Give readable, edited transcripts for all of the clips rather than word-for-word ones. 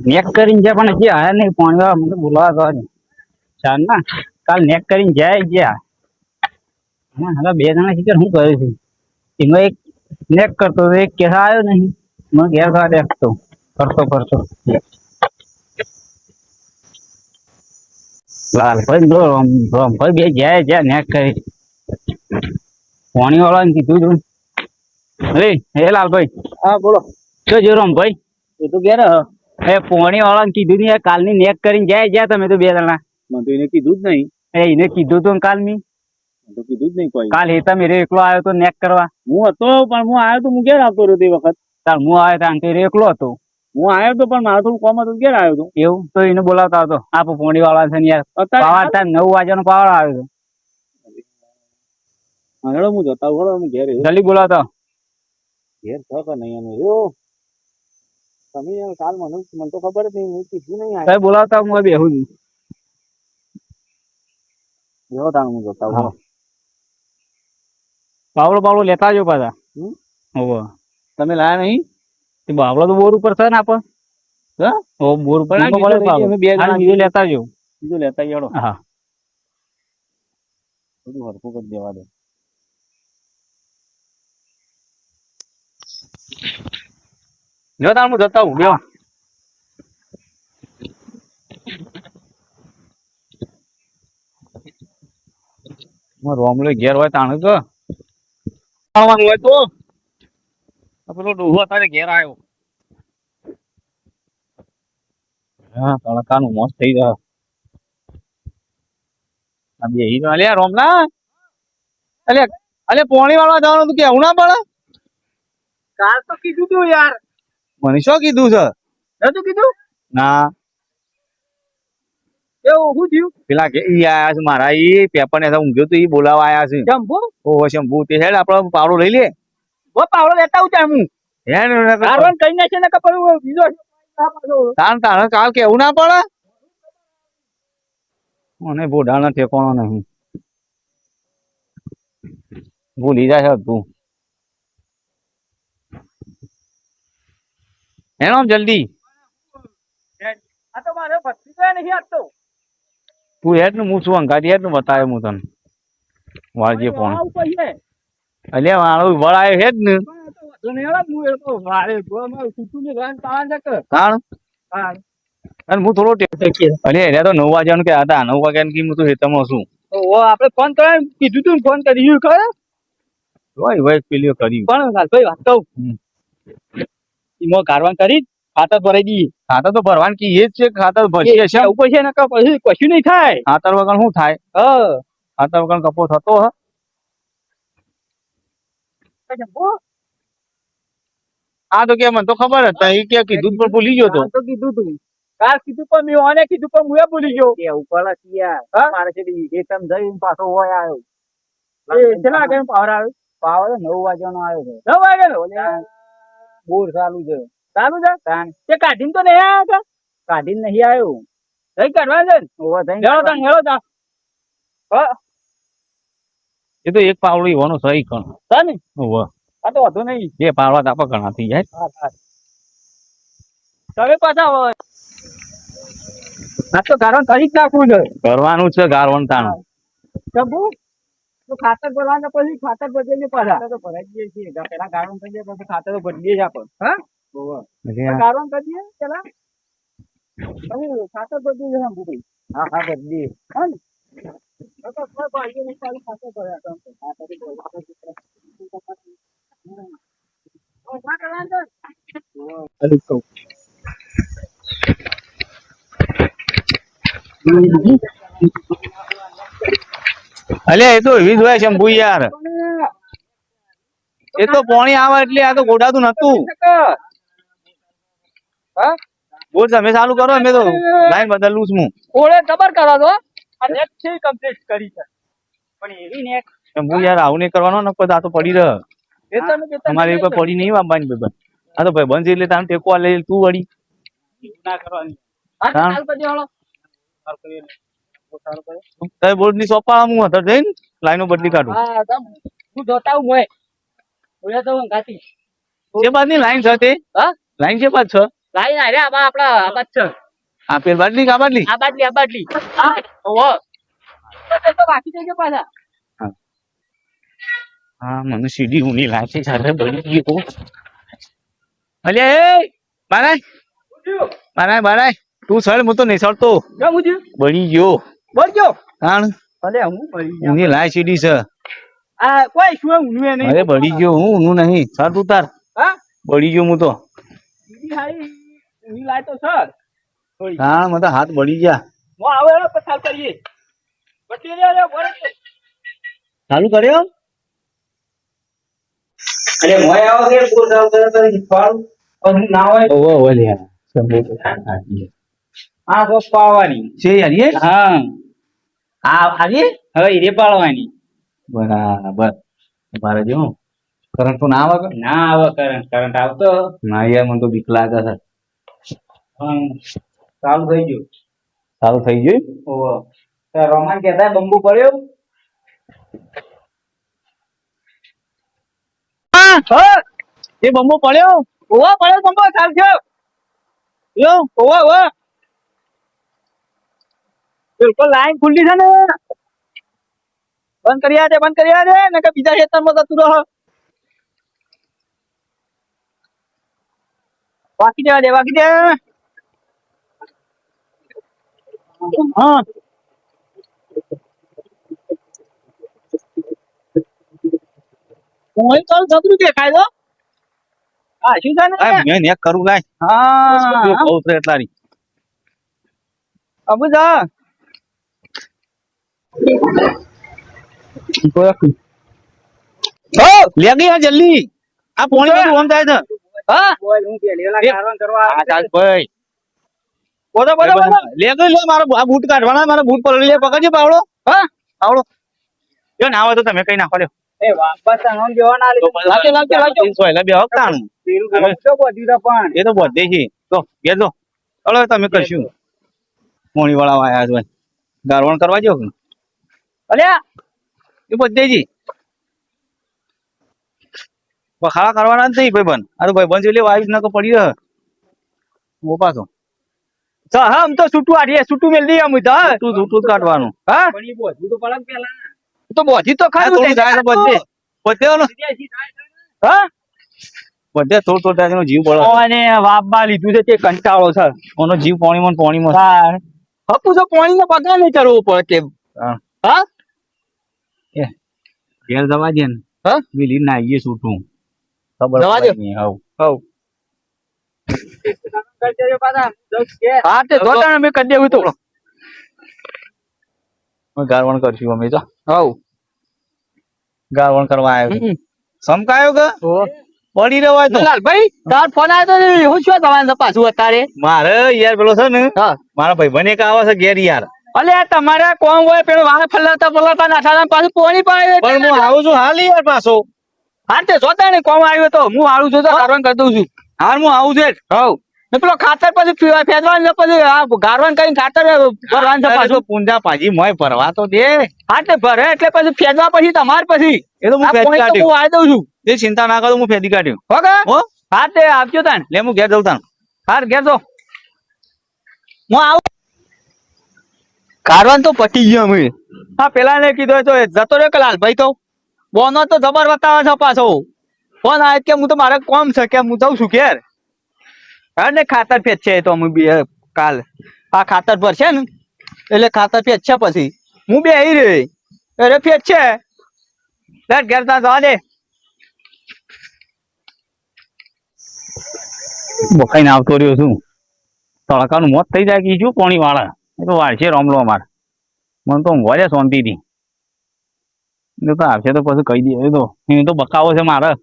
નેક કરીને જાય પણ હજી આયા નહીં પાણી વાળા મને બોલાવા તો ચાલ ના કાલ નેક કરીને જાય ગયા હવે બે જણા શીખર શું કર્યું છે એમાં એક નેક કરતો એક કેસા આવ્યો નહીં મને ઘેર ઘા દેખતો કરતો લાલભાઈ રોમભાઈ બે જાય જ્યાં નેક કરી પાણી વાળા ને કીધું તું હે લાલભાઈ હા બોલો શું જો રોમભાઈ એ તો ઘેર એ પાણી વાળા ને કીધું નહીં કાલની નેક કરીને જાય જ્યાં તમે તો બે જણા મને તો એને કીધું જ નહીં. એને કીધું તું કાલની મને તો કીધું જ નહીં કોઈ. કાલ હેતા મેરે એકલો આવ્યો તો નેક કરવા હું હતો પણ હું આવ્યો તો હું ઘેર આવતો રહ્યો તે વખત. તાર હું આવ્યો ત્યાં તો એકલો હતો હું આવ્યો તો પણ મારું થોડું કામ હતું ઘેર આવ્યો તો. એવું તો એને બોલાવતા હતો આ પોણી વાળા છે ને યાર પાવર તાર 9 વાગ્યાનો પાવર આવ્યો હા હેડો હું જતા હું ઘેર જલ્દી બોલાવતો ઘેર છો કે નહીં અમે રહ્યો તમે કાલ મને તો ખબર જ નહીં હું કીધું નહીં કઈ બોલાવતા હું બેહું રહ્યો તાણ હું જતા હું. પાવડો લેતા આવજો પાછા હોવ તમે લાયા નહીં બાવળો તો બોર ઉપર છે ને આપણ બોર ઉપર અમે બે જણા બીજો લેતા આવજો બીજું લેતા હેડો. હા બધું હરખું કરી દેવા દે. જો તાર હું જતા હું બેહો રોમલો ઘેર હોય તાણ તો હોય તો પેલો ડોહો અત્યારે ઘેર આવ્યો હા તડકાનું મસ્ત થઈ જાય બે અલ્યા રોમલા અલ્યા પોણી વાળવા જવાનું તું કેવું ના પડે કાલ તો કીધું તું યાર. મને શું કીધું છે નતું કીધું ના એવું શું થયું પેલા ઈ આયા છે મારા ઈ પેપર ને ઊંઘ્યો તો ઈ બોલાવા આયા છે જંબુ ઓહો શંભુ તે હેડ આપડે પાવડો લઈ લે વો પાવડો લેતા આવું ત્યાં હું હેડ કારવન કઈ નાખે ને કપડ બીજો તાણ કાલ કેવું ના પડે મને બોડાનો ઠેકાણો નહીં ભૂલી જાય તું હેડ આમ જલ્દી આ તો મારે ભત્રી તો નહીં આપતો તું હેડ ને હું છું અંગાડી હેડ ને બતાવે હું તને વાળજે ફોન અલ્યા મારો વળાયો હેડ ને તાણ અને હું થોડો અરે એને તો 9 વાગ્યાનું કે હતા 9 વાગ્યાનું કે હું તો હેતમાં છું આપડે ફોન કરે કીધું તું ફોન કર્યું ખરે ભાઈ પેલીઓ કર્યું પણ ભાઈ વાત કહું એમાં કારવાન કરી ખાતર ભરાઈ દઈએ ખાતર તો ભરવાનું કી એ જ છે ખાતર ભરશે છે ઉપર છે ને પછી કશું નહીં થાય ખાતર વગર શું થાય ખાતર વગર કપો થતો હ આ તો કે મને તો ખબર હતી એ કે કીધું પણ ભૂલી ગયો તો કીધું તું કાલ કીધું પણ મેં ઓને કીધું પણ હું ભૂલી ગયો કે ઉપર મારે છે એકદમ જઈને પાછો હોય આવ્યો કેટલા વાગે પાવર આવ્યો પાવર 9 વાગ્યાનો આવ્યો છે 9 વાગ્યાનો બોર ચાલુ છે તે કાઢીને તો નહીં આવ્યા હતા કાઢીને નહીં આવ્યો જઈ કાઢવા છે એ તો એક પાવડો ઈવાનો સહી કણ ને હોવ આ તો વધુ નહીં બે પાવડા તાપા ઘણા થઈ જાય તમે પાછા આ તો ગારવણ કરી જ નાખવું છે કરવાનું છે ગારવણ તાણ શંભુ તો ખાતર ભરવાના પછી ખાતર બદલીને પાછા તો ભરાઈ જઈએ છીએ પેલા ગારવણ થઈ જાય પછી ખાતર બદલીએ જ આપણે હા ગારવણ કરીએ પેલા ખાતર બદલી શંભુ ભાઈ હા બદલીએ હા ને અલ્યા એ તો એવી જ હોય શંભુ યાર એ તો પાણી આવે એટલે આ તો ગોડાતું નતું બોલ તમે ચાલુ કરો અમે તો લાઈન બદલું છું ઓળે ખબર કરો તો અને એક છે કમ્પ્લીટ કરી છે પણ એવી ને શંભુ યાર આવું નહીં કરવાનો ને આ તો પડી રહ તમારી ઉપર પડી નહીં વાપવાની ભાઈ આ તો ભાઈ બંધ એટલે તારે ટેકો લઈ તું વળી ના કરવાની બોર્ડ ની સોપા હું હતા જઈને લાઈનો બદલી કાઢું હું જોતા હું તો ગાતી જે બાદ ની લાઈન છે તે લાઈન છે બાદ છે લાઈ ના રે આપડા આ બાદ છે આ પેલ બાટલી કા બાટલી આ બાટલી હા ઓહો તો બાકી થઈ ગયો પાછા હા મને સીડી ઊંડી લાગે છે બળી ગયો અલ્યા એ બારાય તું સળ હું તો નહીં સળતો કેમ હું બળી ગયો બોલજો તાણ અલે હું બળી ગયા ઊંડી લાય સીડી છે આ કોઈ શું ઊંઘે નહીં અરે બળી ગયો હું ઊંઘું નહીં સર તું તાર હા બળી ગયો હું તો બીજી હારી ઊંઘી લાય તો સર હા મને હાથ બળી ગયા હું આવે પછાલ કરીએ બટી રે બોલે ચાલુ કર્યો અરે મોય આવો કે પૂર જાવ તો ફાળ અને ના હોય ઓવો ઓલ્યા આ બસ પાવાની છે યાર એ હા આ આજે હવે રે પાડવાની બરાબર મારે જો કરંટ તો ના આવે કે? ના આવે કરંટ આવતો ના યાર મને તો બીક લાગે છે ચાલુ થઈ ગયું સારું થઈ ગયું ઓહો રોમાન કેતા બંબુ પડ્યો એ બંબો પડ્યો ઓવા પડે બંબો ચાલ છે યો ઓવા બિલકુલ લાઈન ખુલ્લી છે ને બંધ કરી દે ને કે બીજા ખેતરમાં જતું રહો બાકી દે હા હું ચાલ જતું દેખાય તો હા શું છે ને મેં નેક કરું લાય હા બહુ છે એટલાની અબુ જા લેગી આ જલ્દી આ પોણી બધું ઓમ થાય છે હા બોલ હું પેલેલા કારવાન કરવા આ ચાલ ભાઈ બોલો લેગી લે મારો આ બૂટ કાઢવાના મારો બૂટ પકડી લે પકડજે પાવડો હા પાવડો જો ના હોય તો તમે કઈ નાખો લ્યો એ વાપસ આનો જોવાના લાગજો સોયલા બે હકતાણું તો બધું તો પણ એ તો બધે છે તો ઘેર જો ચલો તમે કરશું મોણી વાળા આયા છે ગારવણ કરવા જો અલ્યા એ બધે જી બખાડા કરવાના જ નહીં ભાઈબંધ આ તો ભાઈબંધ એટલે વાઈફ ના તો પડી રહ્યો ઓ પાછો હા આમ તો છૂટું આડીએ છૂટું મેલ દઈએ અમ તો તું જ કાઢવાનું હા પણ એ બધું તો પડક પેલા તો બોધી તો આ ખારું થોડું જાય તો બધે બધે ઓલો હા બધે થોડું થાય એનો જીવ બળે ઓને વાપબા લીધું છે તે કંટાળો છે ઓનો જીવ પાણીમાં હા હપુ તો પાણી નો બગાડ નહીં કરવો પડે કે હા ઘેર જવા દે ને હા મિલી ના આવીએ છૂટું ખબર જવા દે. પડે નહીં હવ હા તે જોતા મેં કરી દેવું તો ગારવણ કરશું અમે તો હવ ગારવણ કરવા આવ્યો હમ. સમકાયો કે પડી રહ્યો તો લાલભાઈ તાર ફોન આવ્યો તો હું શું તમારે પાછું અત્યારે મારે યાર પેલો છે ને હા મારા ભાઈબંધ એક આવે છે ઘેર યાર અલે તમારે કોમ હોય પેલું વાહ ફલાતા નાઠા પાછું પોણી પાડે પણ હું આવું છું હાલ યાર પાછો હા તે જોતા ને કોમ આવ્યો તો હું આવું છું તો કારવાન કરી દઉં છું હાલ હું આવું છું હવ ને પેલો ખાતર પછી ફેરવાનું ને પછી આ ગારવાન કરીને ખાતર ભરવાનું છે પાછું પૂંજા પાજી મોય ભરવા તો દે હા તે ભરે એટલે પછી ફેરવા પછી તમારે પછી એ તો હું આ ફેદી પોણી તો કાઢ્યું હું આવી દઉં છું એ ચિંતા ના કરો હું ફેદી કાઢ્યું હો કે હો હા તે આવજો તાન લે હું ઘેર જઉં તાણ હા ઘેર જો હું આવું કારવાન તો પટી ગયો અમે હા પેલા ને કીધું તો જતો રહ્યો કે લાલભાઈ તો બોનો તો જબર બતાવે છે પાછો ફોન આવે કે હું તો મારે કોમ છે કે હું જઉં છું ઘેર હા ને ખાતર ફેચ છે તો અમે કાલ આ ખાતર પર છે ને એટલે ખાતર ફેચ છે પછી હું બે આવી રે અરે ફેચ છે ઘેર ત્યાં જવા દે બખાઈને આવતો રહ્યો છું તડકાનું મોત થઈ જાય કે શું પાણી વાળા એ તો વાળશે રમલો અમાર મને તો ઊંઘવા શાંતિથી એ તો આવશે તો પછી કહી દે એ તો બકાવો છે મારે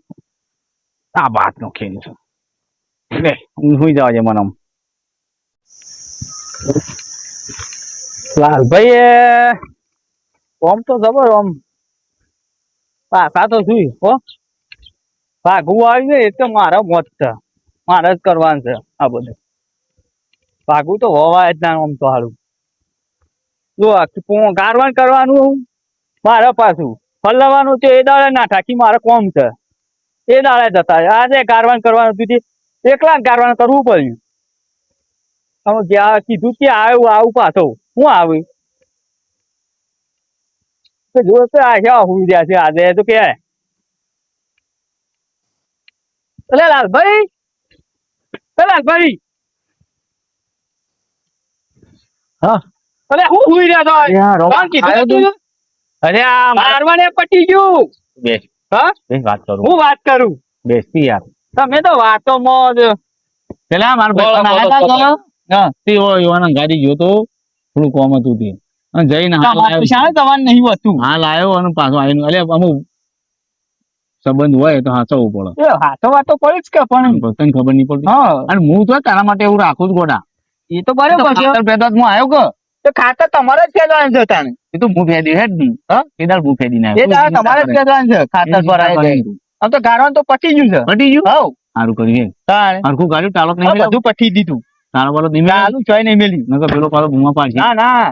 આ વાત નો ખેલ છે એટલે હું સુઈ જવા છે મને લાલભાઈ ઓમ તો જબર ઓમ પાછા તો શું હો ભાગવું આવી જાય એ તો મારા મોત છે મારે જ કરવાનું છે આ બધું ભાગવું તો હોવાય જ ના આમ તો સારું જો ગારવાન કરવાનું મારે પાછું ફલવાનું છે એ દાડે ના થાકી મારે કોમ છે એ દાડે જતા આજે ગારવાન કરવાનું હતું એકલા ગારવાન કરવું પડ્યું હવે ગયા કીધું કે આવ્યું આવું પાછો હું આવી તો જો તો આ હુઈ રહ્યા છે આજે તો કે અલે લાલભાઈ હા અલે હું હુઈ રહ્યા છો કોણ કીધું તું? અરે આ મારવાને પટી ગયું બેસ હા બેસ વાત કરું હું વાત કરું બેસતી યાર તમે તો વાતોમાં જ પેલા મારા બોલો, ભાઈ બોલો, બોલો. હા તે યુવાના ગાડી જોતો થોડું કોમ હતું તે અને જઈને હાલ આવ્યો શાણે તમારે નહીં હોતું હાલ આવ્યો અને પાછો આવીને અલે અમુક સંબંધ હોય તો હાચવવું પડે એ હાથો વાતો પડી જ કે પણ તને ખબર નહીં પડતી હા અને હું તો તારા માટે એવું રાખું જ ગોડા એ તો બરાબર છે ખાતર પેદા હું આવ્યો કે તો ખાતર તમારે જ ફેરવાનું છે તાણે એ તો હું ફેદી હે જ નહીં હા કેદાર હું ફેદી ના એ દાડે તમારે જ ફેરવાનું છે ખાતર પર આવી આમ તો ગારવાનું તો પટી ગયું છે પટી ગયું હવ સારું કર્યું તાણે હરખું ગાડ્યું ટાળો નહીં આ મળ્યો બધું પટી દીધું તારો વાળો નહીં મળ્યો ચાલુ ચોય નહીં મેલ્યું નકર પેલો પાછો બૂમા પાડશે ના ના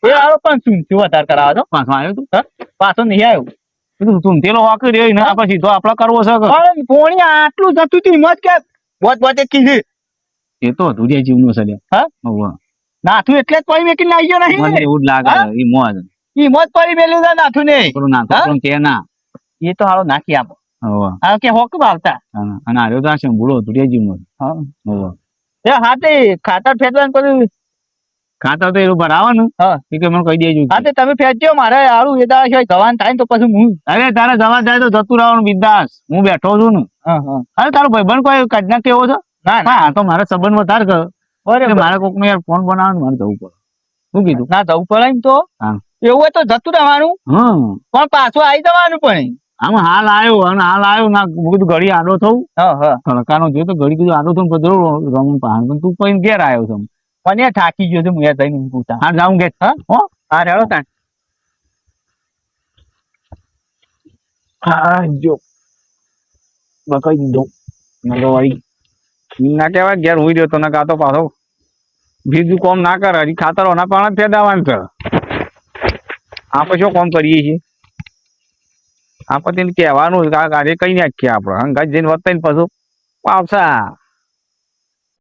એ આવો પણ શું શું વધારે કરાવો છો પાછો આવ્યો તું પાછો નહીં આવ્યો કીધું તું તેલો વાકી રહ્યો ને આપણે સીધો આપડે કરવો છે કે? પણ પોણી આટલું જતું હતું હિંમત કે બોત કીધી એ તો અધૂરિયા જીવનું છે લ્યા. હા? હોવે. નાથું એટલે જ પડી મેકીને આવી ગયો મને નહીં એવું જ લાગે હા? ઈ મોજ હિંમત પડી મેલ્યું છે નાથું ને પેલું નાખો હા? પણ કે ના એ તો હાલો નાખી આપો હોવે. આ કે હોક આવતા હા. અને આર્યો તો આ શંભુડો અધૂરિયા જીવનો છે. હા હોવે. એ હા તે ખાતર ફેરવાનું બધું ખાતર તો એવું ભરાવો ને હા એ કે મને કહી દેજો હા તે તમે ફેરજો મારે હારું એ દાડા સિવાય જવાનું થાય ને તો પછી હું અરે તારે જવા જાય તો જતું રહેવાનું બિંદાસ હું બેઠો છું ને હા હા અરે તારો ભાઈબંધ કોઈ કજના કેવો છે ના ના હા તો મારે સંબંધ વધારે કર બરાબર. મારે કોક ને યાર ફોન બનાવે ને મારે જવું પડે શું કીધું ના જવું પડે ને તો હા. એવું હોય તો જતું રહેવાનું હા પણ પાછું આવી જવાનું પણ આમાં હાલ આવ્યો અને હાલ આવ્યો ના મેં કીધું ઘડી આડો થવું હા હા તડકાનો જોયો તો ઘડી કીધું આડો થવું પછી રમણ પહાડ પણ તું પછી ઘેર આવ્યો છે મને એ થાકી ગયો છે હું એ જઈને ઊંઘું તાં. હા જાઉં ઘેર હા હો હા રેડો તાણ હા જો બકાઈ દીધો નગર વાળી ના કહેવાય ઘેર હુઈ રહ્યો તો ના કાતો પાછો બીજું કોમ ના કરે હજી ખાતરો ના પાણા ફેદાવાનું છે આપણે શું કોમ કરીએ છીએ આપણે તેને કહેવાનું ગાડી કઈ નાખીએ આપણે હંગાત જઈને વતાઈને પાછું પાવસા